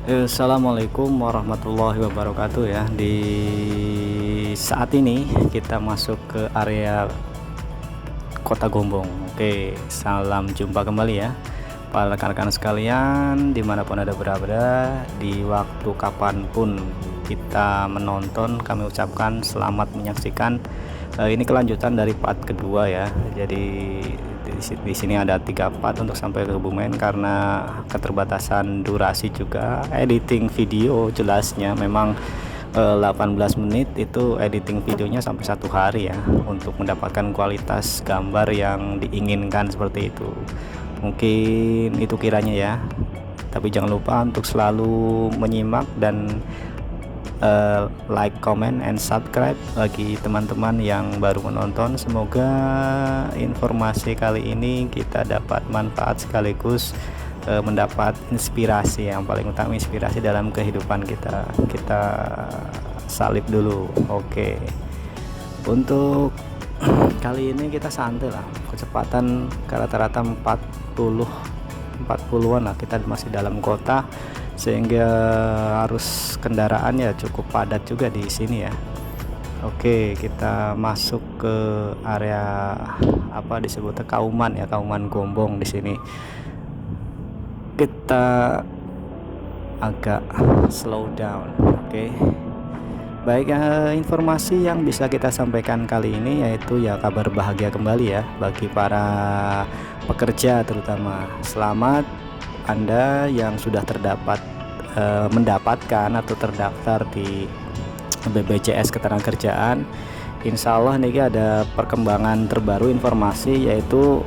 Assalamualaikum warahmatullahi wabarakatuh ya. Di saat ini kita masuk ke area Kota Gombong. Oke, salam jumpa kembali ya para rekan-rekan sekalian dimanapun ada berada, di waktu kapanpun kita menonton, kami ucapkan selamat menyaksikan. Ini kelanjutan dari part kedua ya. Jadi di sini ada 3 part untuk sampai ke Kebumen karena keterbatasan durasi juga editing video. Jelasnya memang 18 menit itu editing videonya sampai 1 hari ya, untuk mendapatkan kualitas gambar yang diinginkan seperti itu. Mungkin itu kiranya ya, tapi jangan lupa untuk selalu menyimak dan like, comment, and subscribe bagi teman-teman yang baru menonton. Semoga informasi kali ini kita dapat manfaat sekaligus mendapat inspirasi, yang paling utama inspirasi dalam kehidupan kita. Kita salib dulu. Oke, untuk kali ini kita santai lah, kecepatan rata-rata 40-an lah. Kita masih dalam kota sehingga arus kendaraan ya cukup padat juga di sini ya. Oke, kita masuk ke area apa disebutnya Kauman ya, Kauman Gombong di sini. Kita agak slow down. Oke. Baik, informasi yang bisa kita sampaikan kali ini yaitu ya kabar bahagia kembali ya bagi para pekerja terutama. Selamat Anda yang sudah mendapatkan atau terdaftar di BPJS Ketenagakerjaan. Insya Allah ini ada perkembangan terbaru informasi yaitu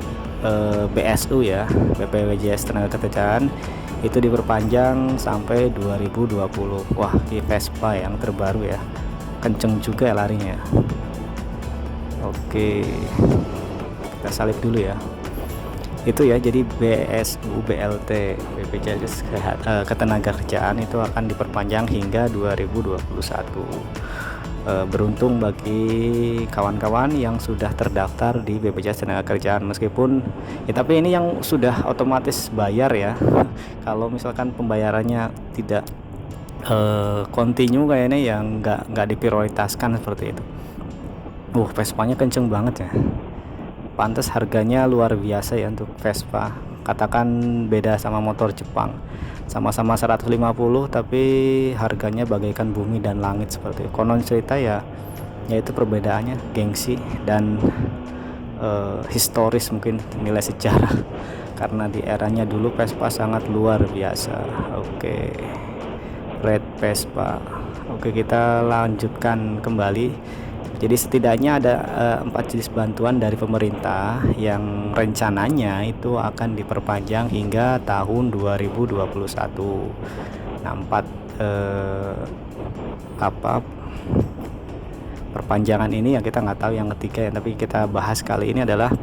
BSU ya, BPJS Ketenagakerjaan itu diperpanjang sampai 2020. Wah, di Vespa yang terbaru ya, kenceng juga ya larinya. Oke, kita salib dulu ya. Itu ya, jadi BSU BLT BPJS Ketenagakerjaan itu akan diperpanjang hingga 2021. Beruntung bagi kawan-kawan yang sudah terdaftar di BPJS Ketenagakerjaan, meskipun ya, tapi ini yang sudah otomatis bayar ya. Kalau misalkan pembayarannya tidak continue kayaknya yang nggak diprioritaskan seperti itu. Vespanya kenceng banget ya, pantas harganya luar biasa ya untuk Vespa. Katakan beda sama motor Jepang, sama-sama 150 tapi harganya bagaikan bumi dan langit seperti itu. Konon cerita ya, yaitu perbedaannya gengsi dan historis, mungkin nilai sejarah karena di eranya dulu Vespa sangat luar biasa. Oke, Red Vespa. Oke, kita lanjutkan kembali. Jadi setidaknya ada 4 jenis bantuan dari pemerintah yang rencananya itu akan diperpanjang hingga tahun 2021. Nah, 4 perpanjangan ini yang kita nggak tahu yang ketiga ya, tapi kita bahas kali ini adalah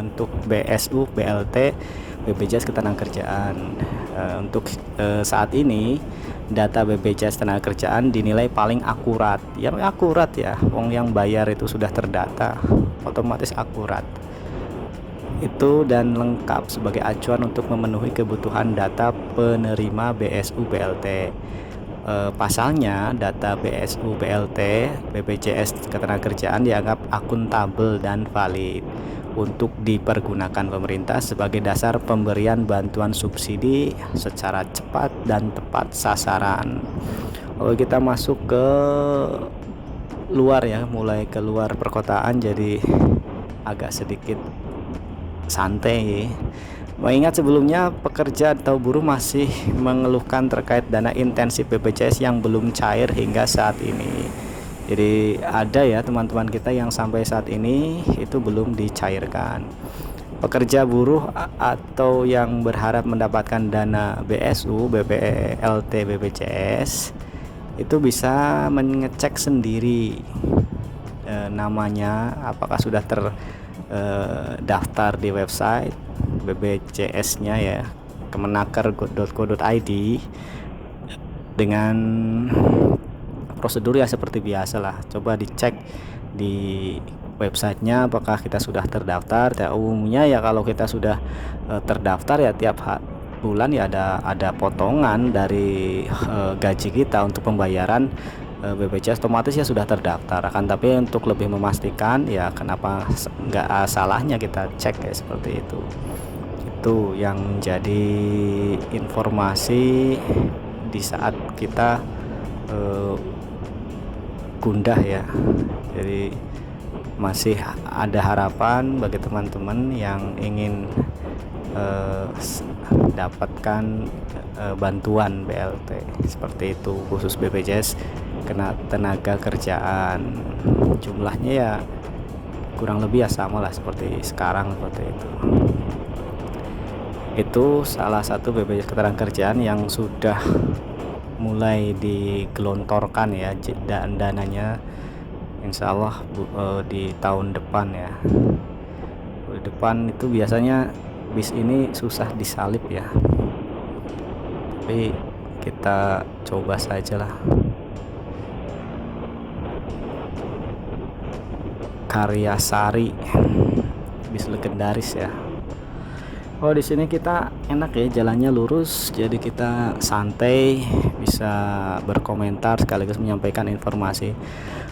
untuk BSU, BLT, BPJS Ketenagakerjaan. Untuk saat ini data BPJS Ketenagakerjaan dinilai paling akurat. Yang akurat ya, wong yang bayar itu sudah terdata, otomatis akurat. Itu dan lengkap sebagai acuan untuk memenuhi kebutuhan data penerima BSU BLT. Pasalnya data BSU BLT BPJS Ketenagakerjaan dianggap akuntabel dan valid untuk dipergunakan pemerintah sebagai dasar pemberian bantuan subsidi secara cepat dan tepat sasaran. Kita masuk ke luar ya, mulai ke luar perkotaan, jadi agak sedikit santai. Mengingat sebelumnya pekerja atau buruh masih mengeluhkan terkait dana intensif BPJS yang belum cair hingga saat ini. Jadi ada ya teman-teman kita yang sampai saat ini itu belum dicairkan. Pekerja buruh atau yang berharap mendapatkan dana BSU, BPLT, BPJS itu bisa mengecek sendiri namanya apakah sudah terdaftar di website BPJS-nya ya, kemenaker.go.id, dengan prosedur ya seperti biasa lah. Coba dicek di websitenya apakah kita sudah terdaftar. Ya, umumnya ya kalau kita sudah terdaftar ya bulan ya ada potongan dari gaji kita untuk pembayaran BPJS, otomatis ya sudah terdaftar. Akan tapi untuk lebih memastikan ya kenapa nggak salahnya kita cek ya seperti itu yang menjadi informasi di saat kita gundah ya. Jadi masih ada harapan bagi teman-teman yang ingin dapatkan bantuan BLT seperti itu, khusus BPJS kena tenaga kerjaan. Jumlahnya ya kurang lebih ya sama lah seperti sekarang seperti itu salah satu BPJS ketenagakerjaan yang sudah mulai digelontorkan ya, dan dananya insya Allah di tahun depan ya. Di depan itu biasanya bis ini susah disalip ya, tapi kita coba saja lah. Karya Sari, bis legendaris ya. Oh, di sini kita enak ya, jalannya lurus, jadi kita santai, bisa berkomentar sekaligus menyampaikan informasi.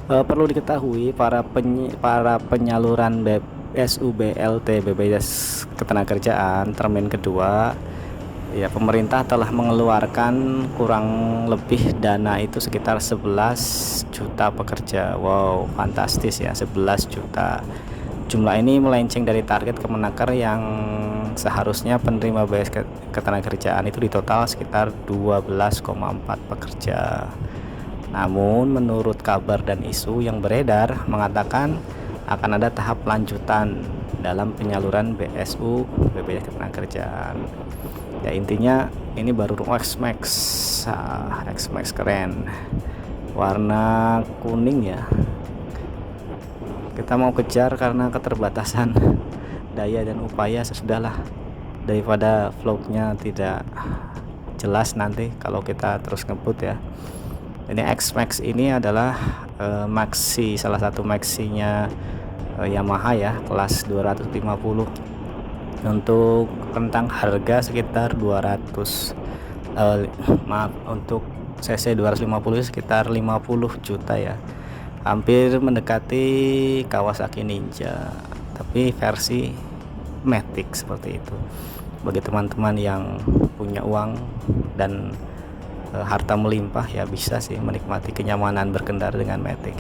Perlu diketahui para penyaluran BSU BLT BPJS Ketenagakerjaan termin kedua ya, pemerintah telah mengeluarkan kurang lebih dana itu sekitar 11 juta pekerja. Wow, fantastis ya, 11 juta. Jumlah ini melenceng dari target Kemenaker yang seharusnya penerima BPJS Ketenagakerjaan itu di total sekitar 12,4 pekerja. Namun menurut kabar dan isu yang beredar mengatakan akan ada tahap lanjutan dalam penyaluran BSU BPJS Ketenagakerjaan. Ya intinya ini baru X-Max. X-Max keren, warna kuning ya. Kita mau kejar karena keterbatasan daya dan upaya, sesudahlah, daripada vlognya tidak jelas nanti kalau kita terus ngebut ya. Ini X-Max ini adalah maxi, salah satu maxinya Yamaha ya, kelas 250. Untuk rentang harga sekitar 200 untuk cc 250 sekitar 50 juta ya, hampir mendekati Kawasaki Ninja tapi versi Matic seperti itu. Bagi teman-teman yang punya uang dan harta melimpah ya bisa sih menikmati kenyamanan berkendara dengan Matic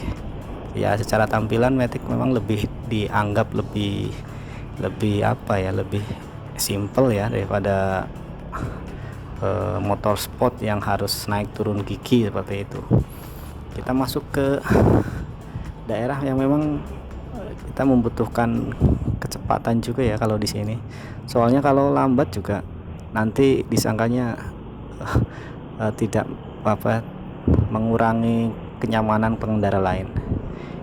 ya. Secara tampilan Matic memang lebih dianggap lebih apa ya, lebih simple ya daripada motor sport yang harus naik turun gigi seperti itu. Kita masuk ke daerah yang memang kita membutuhkan kecepatan juga ya kalau di sini. Soalnya kalau lambat juga nanti disangkanya tidak mengurangi kenyamanan pengendara lain.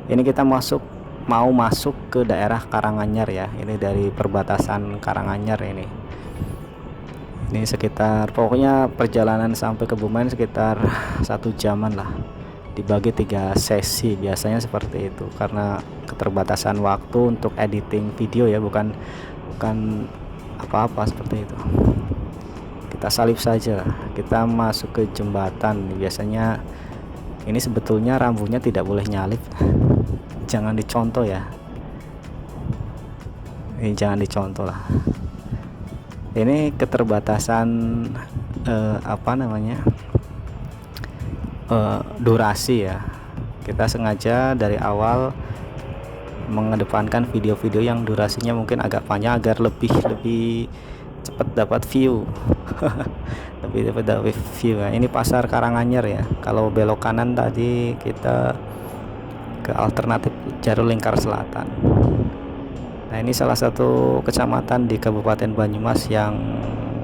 Ini kita mau masuk ke daerah Karanganyar ya. Ini dari perbatasan Karanganyar ini. Ini sekitar, pokoknya perjalanan sampai Kebumen sekitar 1 jaman lah. Dibagi 3 sesi biasanya seperti itu karena keterbatasan waktu untuk editing video ya, bukan apa-apa seperti itu. Kita salip saja, kita masuk ke jembatan. Biasanya ini sebetulnya rambunya tidak boleh nyalip, jangan dicontoh ya, ini jangan dicontoh lah. Ini keterbatasan durasi ya. Kita sengaja dari awal mengedepankan video-video yang durasinya mungkin agak panjang agar lebih cepat dapat view. lebih dapat view ya. Ini pasar Karanganyar ya. Kalau belok kanan tadi kita ke alternatif Jalur Lingkar Selatan. Nah, ini salah satu kecamatan di Kabupaten Banyumas yang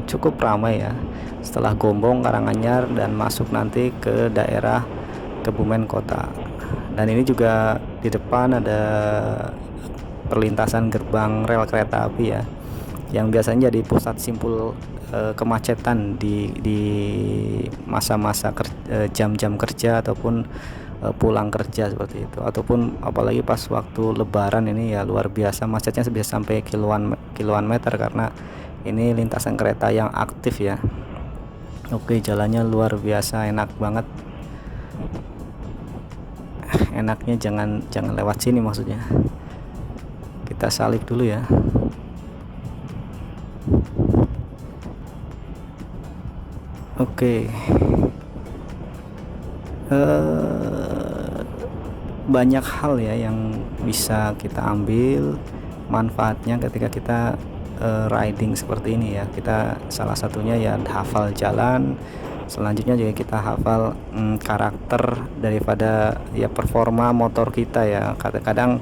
cukup ramai ya. Setelah Gombong, Karanganyar, dan masuk nanti ke daerah Kebumen Kota. Dan ini juga di depan ada perlintasan gerbang rel kereta api ya, yang biasanya jadi pusat simpul kemacetan di masa-masa jam-jam kerja ataupun pulang kerja seperti itu, ataupun apalagi pas waktu Lebaran ini ya luar biasa macetnya, bisa sampai kiloan meter karena Ini lintasan kereta yang aktif ya. Oke, jalannya luar biasa, enak banget. Enaknya jangan lewat sini maksudnya. Kita salib dulu ya. Oke. Banyak hal ya yang bisa kita ambil manfaatnya ketika kita riding seperti ini ya. Kita salah satunya ya hafal jalan, selanjutnya juga kita hafal karakter daripada ya performa motor kita ya. Kadang-kadang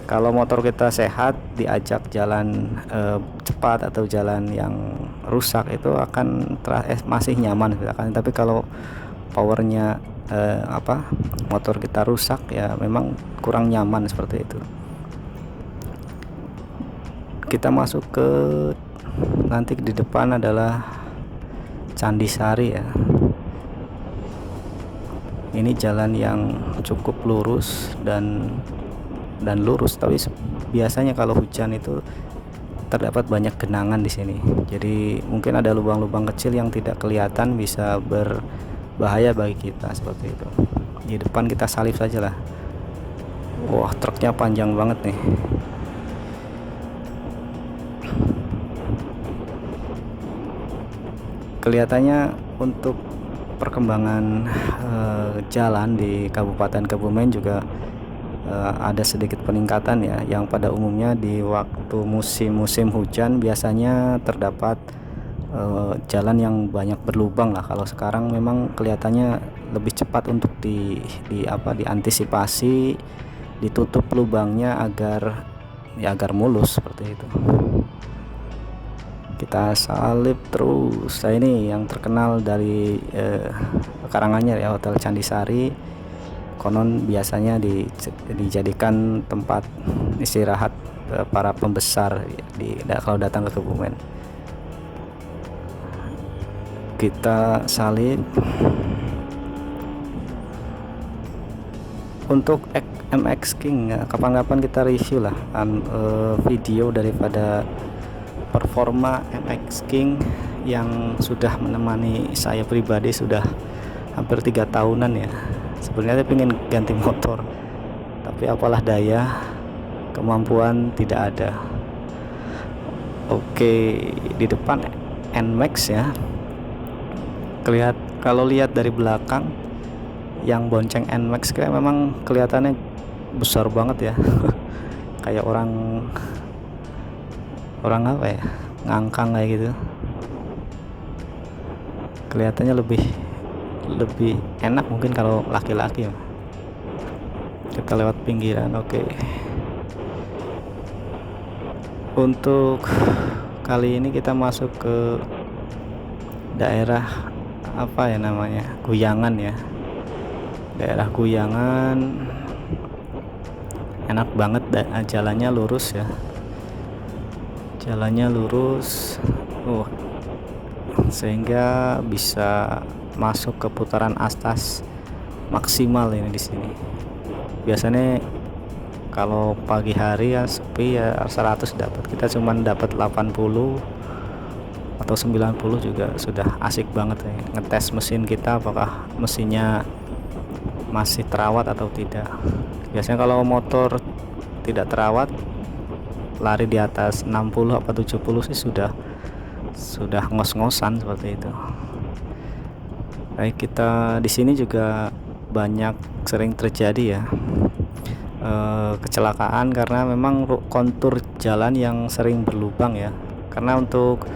kalau motor kita sehat diajak jalan cepat atau jalan yang rusak itu akan masih nyaman misalkan. Tapi kalau powernya motor kita rusak ya memang kurang nyaman seperti itu. Kita masuk ke nanti di depan adalah Candi Sari ya. Ini jalan yang cukup lurus dan lurus, tapi biasanya kalau hujan itu terdapat banyak genangan di sini. Jadi mungkin ada lubang-lubang kecil yang tidak kelihatan, bisa berbahaya bagi kita seperti itu. Di depan kita salib saja lah. Wah, truknya panjang banget nih. Kelihatannya untuk perkembangan jalan di Kabupaten Kebumen juga ada sedikit peningkatan ya, yang pada umumnya di waktu musim hujan biasanya terdapat jalan yang banyak berlubang lah. Kalau sekarang memang kelihatannya lebih cepat untuk diantisipasi, ditutup lubangnya agar mulus seperti itu. Kita salib terus. Nah, ini yang terkenal dari Karanganyar ya, Hotel Candi Sari. Konon biasanya dijadikan tempat istirahat para pembesar kalau datang ke Kebumen. Kita salib. Untuk MX King ya, kapan-kapan kita review lah video daripada performa MX King yang sudah menemani saya pribadi sudah hampir 3 tahunan ya. Sebenarnya saya pengen ganti motor, tapi apalah daya, kemampuan tidak ada. Oke, di depan NMAX ya. Kalau lihat dari belakang yang bonceng NMAX kayak memang kelihatannya besar banget ya. Kayak orang apa ya, ngangkang kayak gitu. Kelihatannya lebih enak mungkin kalau laki-laki ya. Kita lewat pinggiran. Oke. Untuk kali ini kita masuk ke daerah apa ya namanya, Guyangan ya. Daerah Guyangan enak banget, jalannya lurus ya. Jalannya lurus, sehingga bisa masuk ke putaran atas maksimal ini di sini. Biasanya kalau pagi hari ya sepi ya 100 dapat, kita cuman dapat 80 atau 90 juga sudah asik banget ya. Ngetes mesin kita apakah mesinnya masih terawat atau tidak. Biasanya kalau motor tidak terawat, lari di atas 60 atau 70 sih sudah ngos-ngosan seperti itu. Baik, kita di sini juga sering terjadi ya kecelakaan karena memang kontur jalan yang sering berlubang ya. Karena untuk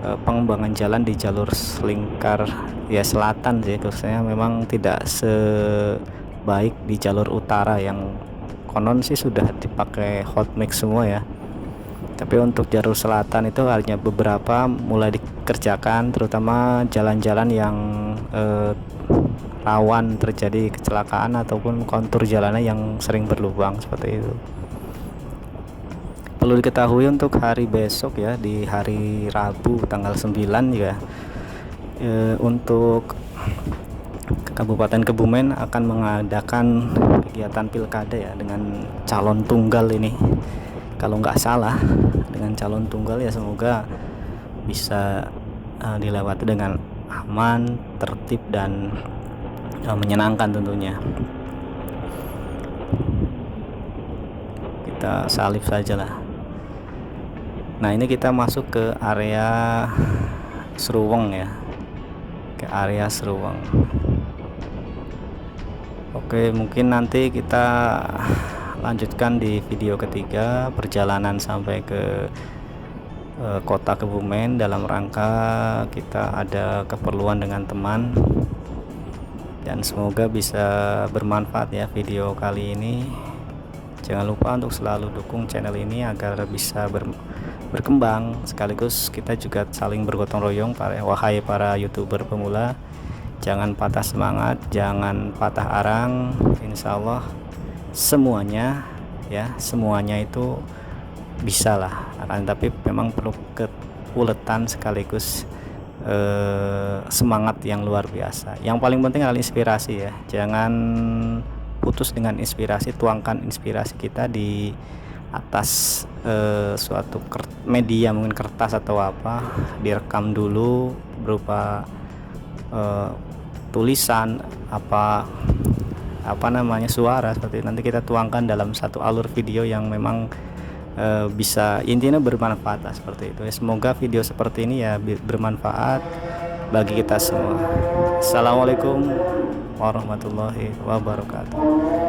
pengembangan jalan di jalur selingkar ya selatan sih khususnya memang tidak sebaik di jalur utara yang konon sih sudah dipakai hot mix semua ya. Tapi untuk jalur selatan itu hanya beberapa mulai dikerjakan, terutama jalan-jalan yang rawan terjadi kecelakaan ataupun kontur jalannya yang sering berlubang seperti itu. Perlu diketahui untuk hari besok ya, di hari Rabu tanggal 9 ya, untuk Kabupaten Kebumen akan mengadakan kegiatan pilkada ya dengan calon tunggal ini. Kalau nggak salah dengan calon tunggal ya, semoga bisa dilewati dengan aman, tertib dan menyenangkan tentunya. Kita salib sajalah. Nah, ini kita masuk ke area Seruweng ya, ke area Seruweng. Oke, mungkin nanti kita lanjutkan di video ketiga perjalanan sampai ke kota Kebumen dalam rangka kita ada keperluan dengan teman, dan semoga bisa bermanfaat ya video kali ini. Jangan lupa untuk selalu dukung channel ini agar bisa berkembang, sekaligus kita juga saling bergotong royong wahai para YouTuber pemula. Jangan patah semangat, jangan patah arang. Insya Allah semuanya ya, semuanya itu bisa lah, akan tapi memang perlu keuletan sekaligus semangat yang luar biasa. Yang paling penting adalah inspirasi ya, jangan putus dengan inspirasi. Tuangkan inspirasi kita di atas suatu media, mungkin kertas atau apa, direkam dulu berupa tulisan apa namanya, suara seperti itu. Nanti kita tuangkan dalam satu alur video yang memang bisa intinya bermanfaat lah, seperti itu. Semoga video seperti ini ya bermanfaat bagi kita semua. Assalamualaikum warahmatullahi wabarakatuh.